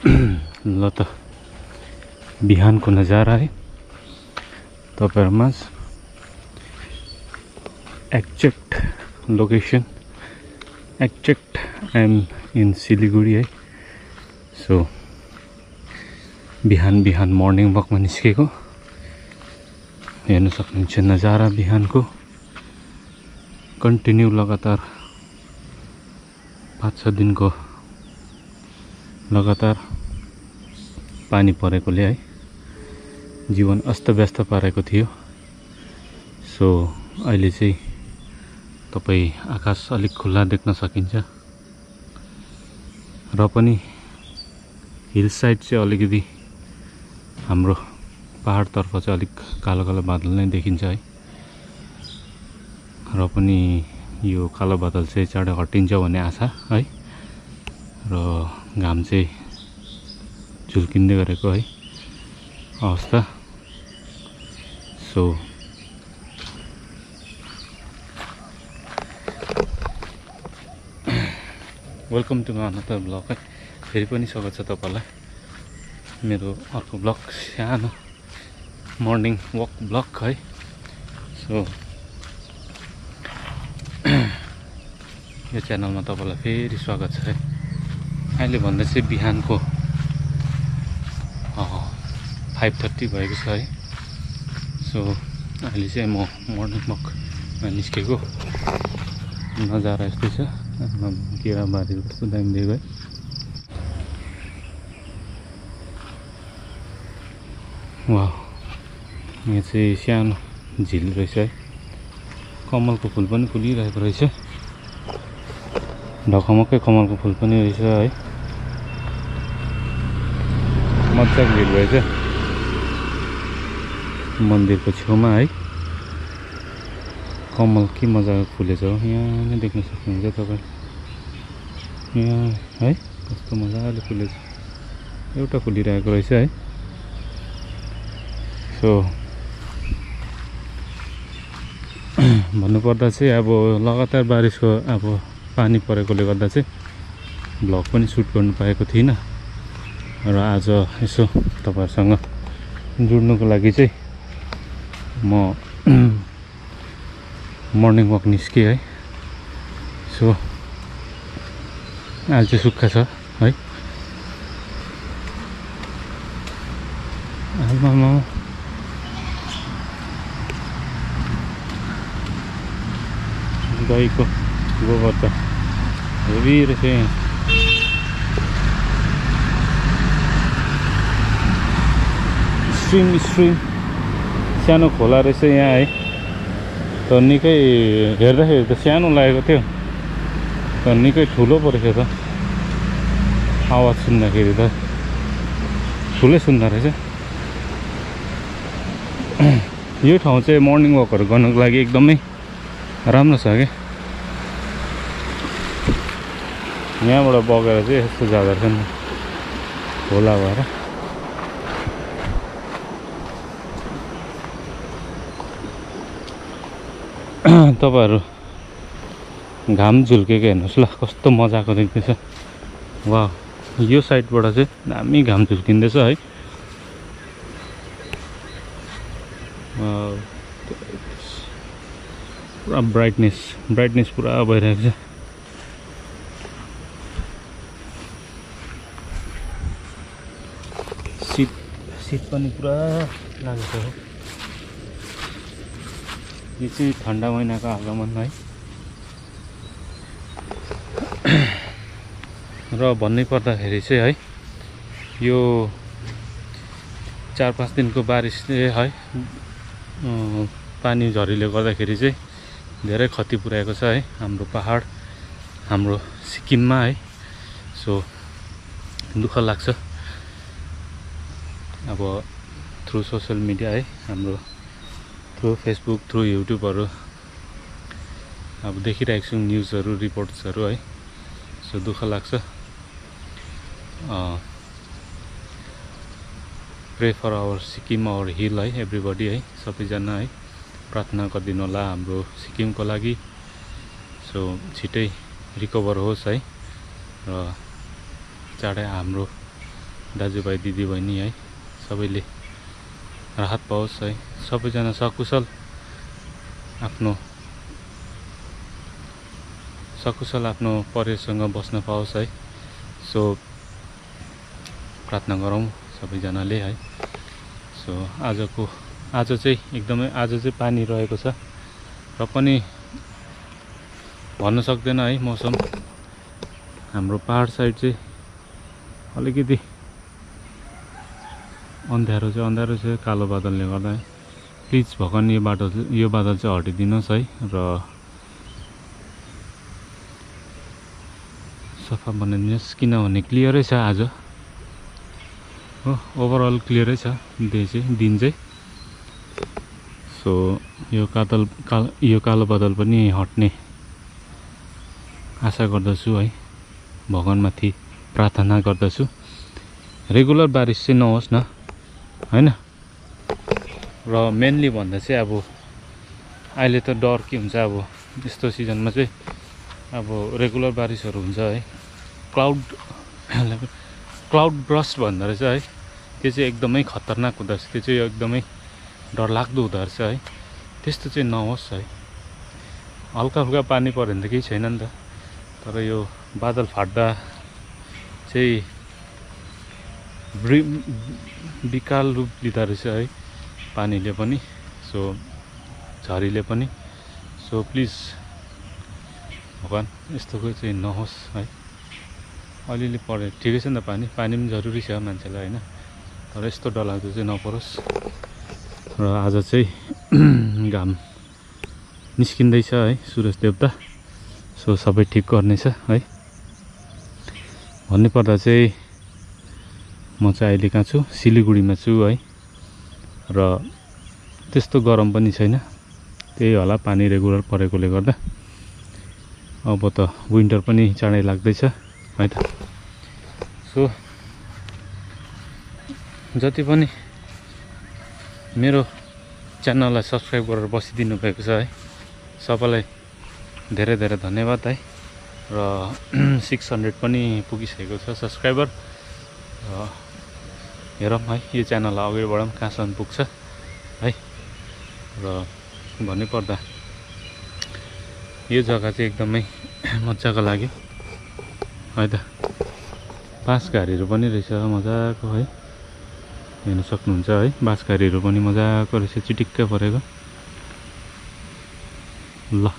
ल त बिहानको नजारा है तपाईहरुमा exact location exact I am in Siliguri है। सो बिहान बिहान मर्निङ वकमा निस्केको हेर्न सक्नुहुन्छ नजारा बिहानको कन्टिन्यू लगातार 5-6 दिनको लगातार पानी परेकोले है जीवन अस्तव्यस्त पारेको थियो। सो अहिले चाहिँ तपाई आकाश अलिक खुल्ला देख्न सकिन्छ र पनि हिल साइड चाहिँ अलिकति हाम्रो पहाड तर्फ चाहिँ अलिक कालो कालो बादल नै देखिन्छ है र पनि यो कालो बादल चाहिँ चाँडै हटिन्छ भन्ने आशा है र घाम चाहिँ झुल्किँदै गरेको है अवस्था। So welcome to another blog है। फेरि पनि स्वागत छ तपाईलाई मेरो अर्को ब्लग सानो मर्निङ वक ब्लग है। सो यो च्यानलमा तपाईलाई फेरि स्वागत छ है। अहिले भन्दा चाहिँ बिहानको 5:30 भएको छ है। सो अहिले चाहिँ म मर्निङ वकमा निस्केको नजारा यस्तै छ। केराबारीहरू कस्तो दामी देख्यो है। वाह यहाँ चाहिँ सानो झिल रहेछ है। कमलको फुल पनि फुलिरहेको रहेछ। ढकमक्कै कमलको फुल पनि रहेछ है। मजाको झिल रहेछ मन्दिरको छेउमा है। कमल के मजाको फुलेछ हो। यहाँ नै देख्न सक्नुहुन्छ तपाईँ यहाँ है कस्तो मजाले फुलेछ। एउटा फुलिरहेको रहेछ है। सो भन्नुपर्दा चाहिँ अब लगातार बारिसको अब पानी परेकोले गर्दा चाहिँ भ्लग पनि सुट गर्नु पाएको थिइनँ र आज यसो तपाईहरुसँग जुड्नुको लागि चाहिँ म मर्निङ वक निस्के है। सो आज चाहिँ सुक्खा छ है। आमामा गाईको गोबर त हेभी रहेछ यहाँ। स्ट्रिम सानो खोला रहेछ यहाँ है। त निकै हेर्दाखेरि त सानो लागेको थियो तर निकै ठुलो परेछ त। आवाज सुन्दाखेरि त ठुलै सुन्दा रहेछ। यो ठाउँ चाहिँ मर्निङ वकहरू गर्नको लागि एकदमै राम्रो छ क्या। यहाँबाट बगेर चाहिँ यस्तो जाँदो रहेछ नि खोला भएर। तपाईहरु घाम झुल्केको हेर्नुहोस् ल कस्तो मजाको देख्दैछ। वाह यो साइडबाट चाहिँ दामी घाम झुल्किँदैछ है। पुरा ब्राइटनेस पुरा भइरहेको छ। शीत पनि पुरा लागेको हो। यो चाहिँ ठन्डा महिनाको आगमन है। र भन्नै पर्दाखेरि चाहिँ है यो 4-5 दिनको बारिसले है पानी झरीले गर्दाखेरि चाहिँ धेरै क्षति पुर्याएको छ है हाम्रो पहाड हाम्रो सिक्किममा है। सो दुःख लाग्छ अब थ्रु सोशल मिडिया है हाम्रो थ्रु फेसबुक थ्रु युट्युबहरू अब देखिरहेको छु न्युजहरू रिपोर्ट्सहरू है। सो दुःख लाग्छ। Pray for our Sikkim our hill है एभ्रीबडी है सबैजना है प्रार्थना गरिदिनु होला हाम्रो सिक्किमको लागि। सो छिटै रिकभर होस् है र चाँडै हाम्रो दाजुभाइ दिदीबहिनी है सबैले राहत पाओस् है, सबैजना सकुशल आफ्नो परिवारसँग बस्न पाओस् है। सो प्रार्थना गरौँ सबैजनाले है। सो आज चाहिँ एकदमै पानी रहेको छ र पनि भन्न सक्दैन है मौसम। हाम्रो पहाड साइड चाहिँ अलिकति अन्ध्यारो छ कालो बादलले गर्दा है। प्लिज भगवान यो बादल चाहिँ हटिदिनुहोस् है र सफा बनाइदिनुहोस्, किनभने क्लियरै छ आज हो, ओभरअल क्लियरै छ दिन चाहिँ। सो यो कालो बादल पनि हट्ने आशा गर्दछु है, भगवानमाथि प्रार्थना गर्दछु रेगुलर बारिस चाहिँ नहोस् न हैन। र मेनली भन्दा चाहिँ अब अहिले त डर के हुन्छ, अब यस्तो सिजनमा चाहिँ अब रेगुलर बारिसहरू हुन्छ है। क्लाउड ब्रस्ट भन्दो रहेछ है, त्यो चाहिँ एकदमै खतरनाक हुँदो रहेछ, त्यो चाहिँ एकदमै डरलाग्दो हुँदो रहेछ है। त्यस्तो चाहिँ नहोस् है। हल्का फुल्का पानी पऱ्यो भने त केही छैन नि त, तर यो बादल फाट्दा चाहिँ विकराल रूप लिँदो रहेछ है पानीले पनि, सो झरीले पनि। सो प्लिज भगवान यस्तोको चाहिँ नहोस् है। अलिअलि पऱ्यो ठिकै छ नि त, पानी पनि जरुरी छ मान्छेलाई होइन, तर यस्तो डरलाग्दो चाहिँ नपरोस्। र आज चाहिँ घाम निस्किँदैछ है, सूरज देवता। सो सबै ठिक गर्नेछ है। भन्नुपर्दा चाहिँ म चाहिँ अहिले कहाँ छु, सिलिगुडीमा छु है। र त्यस्तो गरम पनि छैन, त्यही होला पानी रेगुलर परेकोले गर्दा। अब त विन्टर पनि चाँडै लाग्दैछ है त। सो जति पनि मेरो च्यानललाई सब्सक्राइब गरेर बसिदिनु भएको छ है, सबैलाई धेरै धेरै धन्यवाद है। र 600 पनि पुगिसकेको छ सब्सक्राइबर। र हेरौँ है यो च्यानललाई अगाडि बढाउँ कहाँसम्म पुग्छ है। र भन्नुपर्दा यो जग्गा चाहिँ एकदमै मजाको लाग्यो है त। बाँसघारीहरू पनि रहेछ मजाको है, हेर्न सक्नुहुन्छ है। बाँसघारीहरू पनि मजाको रहेछ, चिटिक्क परेको। ल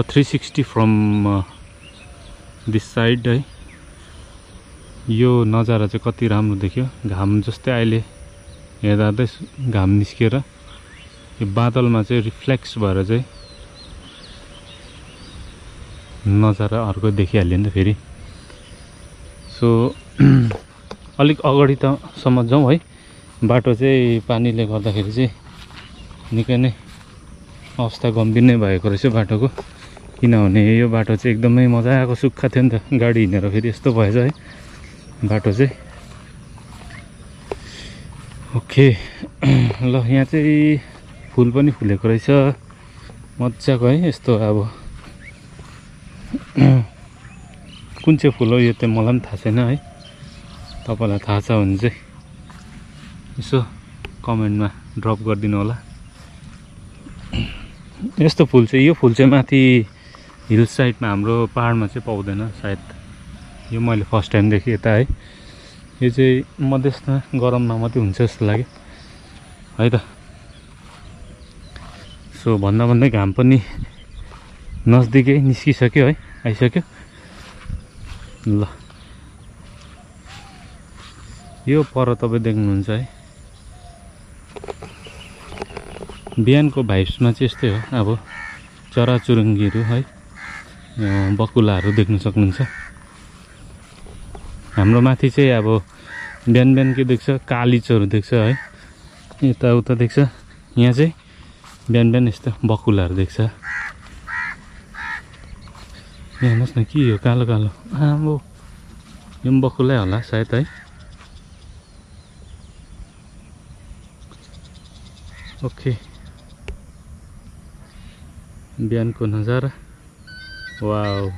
360 फ्रम दिस साइड है। यो नजारा चाहिँ कति राम्रो देखियो। घाम जस्तै अहिले हेर्दा घाम निस्केर यो बादलमा चाहिँ रिफ्लेक्स भएर चाहिँ नजारा अर्को देखिहाल्यो नि त फेरि। सो अलिक अगाडि त सम्म जाउँ है। बाटो चाहिँ पानीले गर्दाखेरि चाहिँ निकै नै अवस्था गम्भीर नै भएको रहेछ बाटोको, किनभने यो बाटो चाहिँ एकदमै मजाको सुक्खा थियो नि त। गाडी हिँडेर फेरि यस्तो भएछ है बाटो चाहिँ। ओके ल, यहाँ चाहिँ फुल पनि फुलेको रहेछ मजाको है। यस्तो अब कुन चाहिँ फुल हो यो त मलाई पनि थाहा छैन है, तपाईँलाई थाहा छ भने चाहिँ यसो कमेन्टमा ड्रप गरिदिनु होला। यस्तो फुल चाहिँ, यो फुल चाहिँ माथि हिल साइडमा हाम्रो पहाडमा चाहिँ पाउँदैन सायद। यो मैले फर्स्ट टाइम देखेँ यता है। यो चाहिँ मधेसमा गरममा मात्रै हुन्छ जस्तो लाग्यो है त। सो भन्दा भन्दै घाम पनि नजदिकै निस्किसक्यो है, आइसक्यो। ल यो पर तपाईँ देख्नुहुन्छ है, बिहानको भाइब्समा चाहिँ यस्तै हो। अब चराचुरुङ्गीहरू है, बकुलाहरू देख्न सक्नुहुन्छ। हाम्रो माथि चाहिँ अब बिहान बिहान के देख्छ, कालिचोहरू देख्छ है, यताउता देख्छ। यहाँ चाहिँ बिहान बिहान यस्तो बकुलाहरू देख्छ। हेर्नुहोस् न के हो कालो कालो, आम्बो यो पनि बकुलै होला सायद है। ओके बिहानको नजारा, वाउ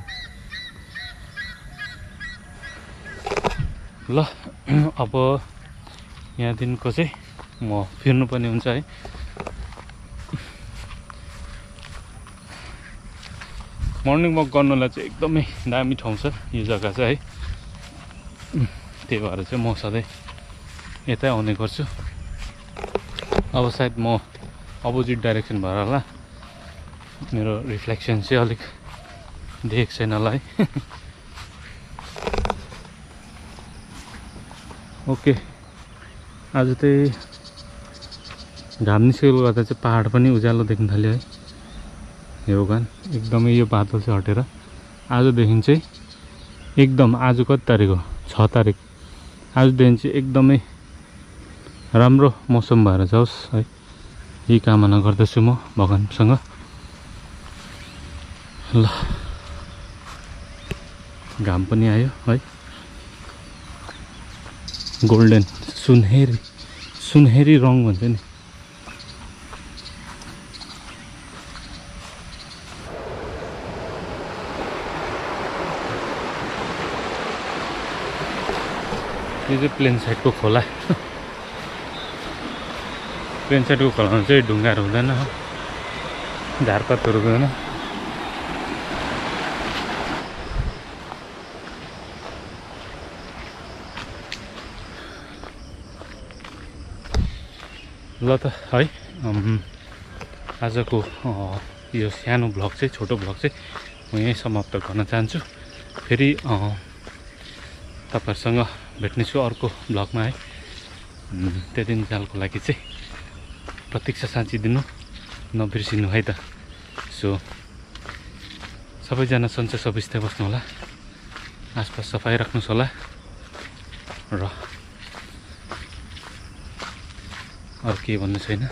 ल अब यहाँदेखिको चाहिँ म फिर्नुपर्ने हुन्छ है। मर्निङ वक गर्नुलाई चाहिँ एकदमै दामी ठाउँ छ यो जग्गा चाहिँ है। त्यही भएर चाहिँ म सधैँ यतै आउने गर्छु। अब सायद म अपोजिट डाइरेक्सन भएर होला मेरो रिफ्लेक्सन चाहिँ अलिक देखेको छैन होला है। ओके, आज चाहिँ घाम निस्केको गर्दा चाहिँ पहाड पनि उज्यालो देख्न थाल्यो है। यो गान एकदमै यो बादल चाहिँ हटेर आजदेखि चाहिँ एकदम, आज कति तारिक हो? 6 तारिक। आजदेखि चाहिँ एकदमै राम्रो मौसम भएर जाओस् है, यही कामना गर्दछु म भगवानसँग। ल घाम पनि आयो है, गोल्डन सुनहेरी रङ भन्छ नि। यो चाहिँ प्लेन साइडको खोला। प्लेन साइडको खोलामा चाहिँ ढुङ्गाहरू हुँदैन, झारपातहरू हुँदैन। ल त है, आजको यो सानो भ्लग चाहिँ, छोटो भ्लग चाहिँ म यहीँ समाप्त गर्न चाहन्छु। फेरि तपाईँहरूसँग भेट्नेछु अर्को भ्लगमा है। त्यति दिनकालको लागि चाहिँ प्रतीक्षा साँचिदिनु, नबिर्सिनु है त। सो सबैजना सन्चै सुबिस्ता बस्नु होला, आसपास सफाइ राख्नुहोस् होला, र अरू केही भन्नु छैन।